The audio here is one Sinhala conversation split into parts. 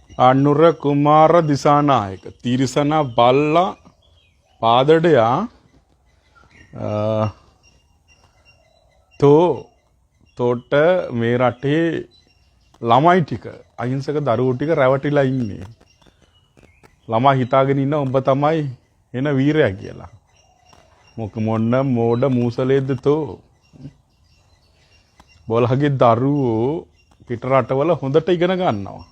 අනුර කුමාර දිසානායක තිරිසන බල්ලා පාදඩයා තෝට මේ රටේ ළමයි ටික අහිංසක දරුවෝ ටික රැවටිලා ඉන්නේ. ළමයි හිතාගෙන ඉන්න උඹ තමයි එන වීරයා කියලා. මොක මොන්න මෝඩ මූසලේද්ද තෝ. බොලහගේ දරුවෝ පිට රටවල හොඳට ඉගෙන ගන්නවා.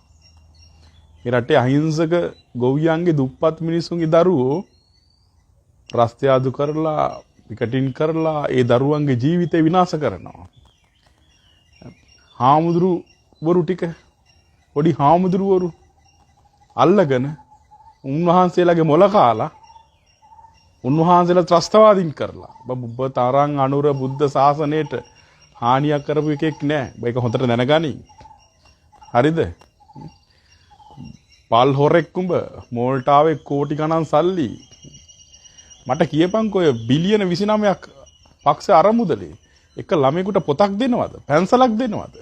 මේ රටේ අහිංසක ගොවියන්ගේ දුප්පත් මිනිස්සුන්ගේ දරුවෝ රස්තියාදු කරලා විකටින් කරලා ඒ දරුවන්ගේ ජීවිතේ විනාශ කරනවා. හාමුදුරුවරු ටික පොඩි හාමුදුරුවරු අල්ලගෙන උන්වහන්සේලාගේ මොළ කාලා උන්වහන්සේලා ත්‍රස්තවාදීන් කරලා ඔබ තරං අනුර බුද්ධ ශාසනයට හානියක් කරපු එකෙක් නෑ. මේක හොඳට දැනගනි. හරිද? පල් හොරෙක් උඹ මෝල්ටාවේ කෝටි ගණන් සල්ලි මට කියපන්කෝ ඔය බිලියන 29ක් පක්ෂ අරමුදලේ එක ළමයෙකුට පොතක් දෙනවද? පැන්සලක් දෙනවද?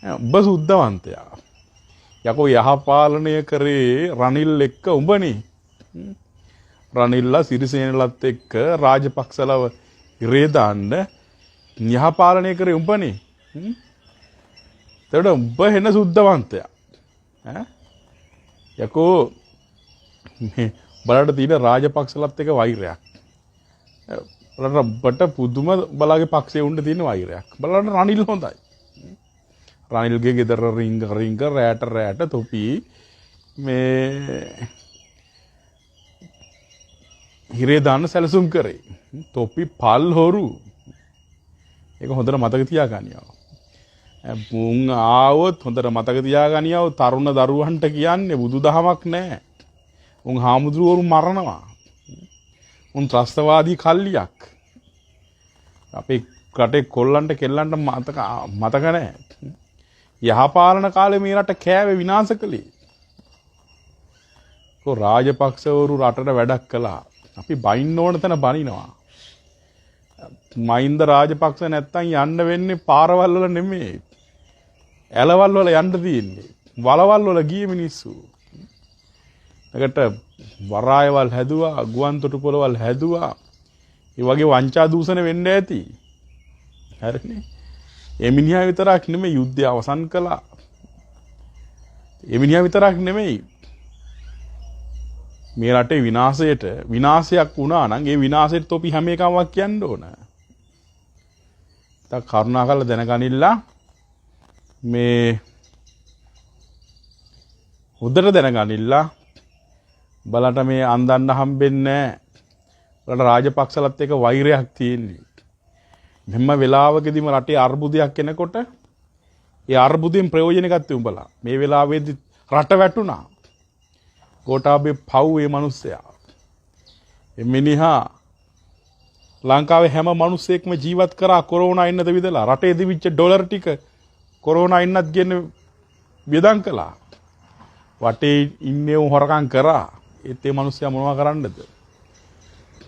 උඹ සුද්ධවන්තයා. යකෝ යහපාලනය කරේ රනිල් එක්ක උඹනේ. රනිල්ලා සිරිසේනලත් එක්ක රාජපක්ෂලව ඉරේ දාන්න යහපාලනය කරේ උඹනේ. එතකොට උඹ වෙන සුද්ධවන්තයා. යකෝ මේ බලන්න තියෙන රාජපක්ෂලත් එක්ක වෛරයක්. බලන්න පුදුම බලාගේ පක්ෂේ උන්න තියෙන වෛරයක්. බලන්න රනිල් හොඳයි. රනිල්ගේ ගෙදර රිංග රැට තොපි මේ හිරේ දාන්න සැලසුම් කරේ. තොපි පල් හොරු. ඒක හොඳට මතක තියාගනියව. මුං ආවොත් හොඳට මතක තියාගනියව තරුණ දරුවන්ට කියන්නේ බුදුදහමක් නැහැ. උන් හාමුදුරුවරු මරනවා. උන් ත්‍රස්තවාදී කල්ලියක්. අපේ රටේ කොල්ලන්ට කෙල්ලන්ට මතක නැහැ. යහපාලන කාලේ මේ රට කෑවේ විනාශ කළේ. කො රාජපක්ෂවරු රටට වැඩක් කළා. අපි බයින්න ඕන තැන බනිනවා. මහින්ද රාජපක්ෂ නැත්තම් යන්න වෙන්නේ පාරවල් වල නෙමෙයි. ඇලවල් වල යන්න තියෙන්නේ. වලවල් වල ගිය මිනිස්සු. එකට වරායවල් හැදුවා, ගුවන් තොටුපළවල් හැදුවා. ඒ වගේ වංචා දූෂණ වෙන්න ඇති. හරිනේ. ඒ මිනිහා විතරක් නෙමෙයි යුද්ධය අවසන් කළා. ඒ මිනිහා විතරක් නෙමෙයි මේ රටේ විනාශයක් වුණා නම් ඒ විනාශයට තොපි හැම එකම කියන්න ඕන. තා කරුණාකරලා දැනගනින්න මේ හොඳට දැනගනින්න බලන්න මේ අන්දන්න හම්බෙන්නේ නැහැ. බලන්න රාජපක්ෂලත් එක්ක වෛරයක් තියෙන්නේ. මෙම්ම වෙලාවකදීම රටේ අර්බුදයක් එනකොට ඒ අර්බුදයෙන් ප්‍රයෝජන ගත්තේ උඹලා. මේ වෙලාවේදී රට වැටුණා. ගෝඨාභය පව් ඒ මිනිස්සයා. මේ මිනිහා ලංකාවේ හැම මිනිස්සෙක්ම ජීවත් කරා කොරෝනා ඉන්නද විදලා රටේ දිවිච්ච ඩොලර් ටික කොරෝනා ඉන්නත් ගෙන වියදම් කළා. වටේ ඉන්නේ හොරකම් කරා. ඒත් ඒ මිනිස්සයා මොනවා කරන්නද?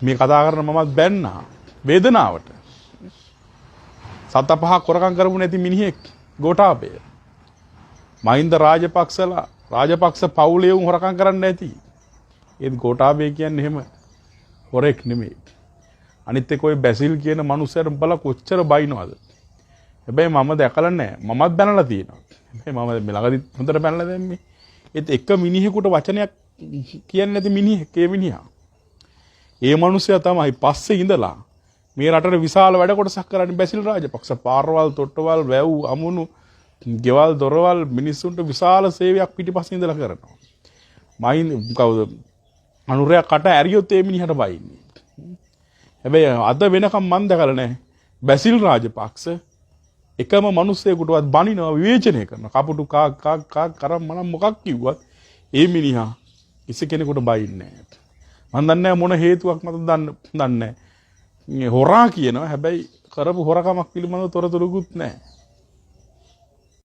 මේ කතා කරන මමත් බැන්නා වේදනාවට. සත පහක් හොරකම් කරපු නැති මිනිහෙක් ගෝඨාභය. මහින්ද රාජපක්ෂ පවුලේ උන් හොරකම් කරන්නේ නැති. ඒත් ගෝඨාභය කියන්නේ එහෙම හොරෙක් නෙමෙයි. අනිත් එක්ක ඔය බැසිල් කියන මනුස්සයාට බල කොච්චර බයිනවද? හැබැයි මම දැකලා නැහැ. මමත් බැනලා තියෙනවා. හැබැයි මම ළඟදි හොඳට බැනලා දැම්මේ. ඒත් එක මිනිහෙකුට වචනයක් කියන්නේ නැති මිනිහෙක් ඒ මිනිහා. ඒ මනුස්සයා තමයි පස්සේ ඉඳලා මේ රටේ විශාල වැඩ කොටසක් කරන්නේ බැසිල් රාජපක්ෂ. පාරවල්, තොට්ටවල්, වැව්, අමුණු, ගෙවල්, දොරවල් මිනිස්සුන්ට විශාල සේවයක් පිටිපස්සේ ඉඳලා කරනවා. මයින් කවුද? අනුරයා කට ඇරියොත් ඒ මිනිහට බයින්නේ. හැබැයි අද වෙනකම් මන් දැකලා නැහැ. බැසිල් රාජපක්ෂ එකම මිනිස්සෙකුටවත් බනිනවා විවේචනය කරනවා. කපුටු කා කරම් මනම් මොකක් කිව්වත් ඒ මිනිහා කිසි කෙනෙකුට බයින්නේ නැහැ. මන් දන්නේ මොන හේතුවක් මතද දන්නේ නැහැ. හොරා කියනවා හැබැයි කරපු හොරකමක් පිළිබඳව තොරතුරුකුත් නැහැ.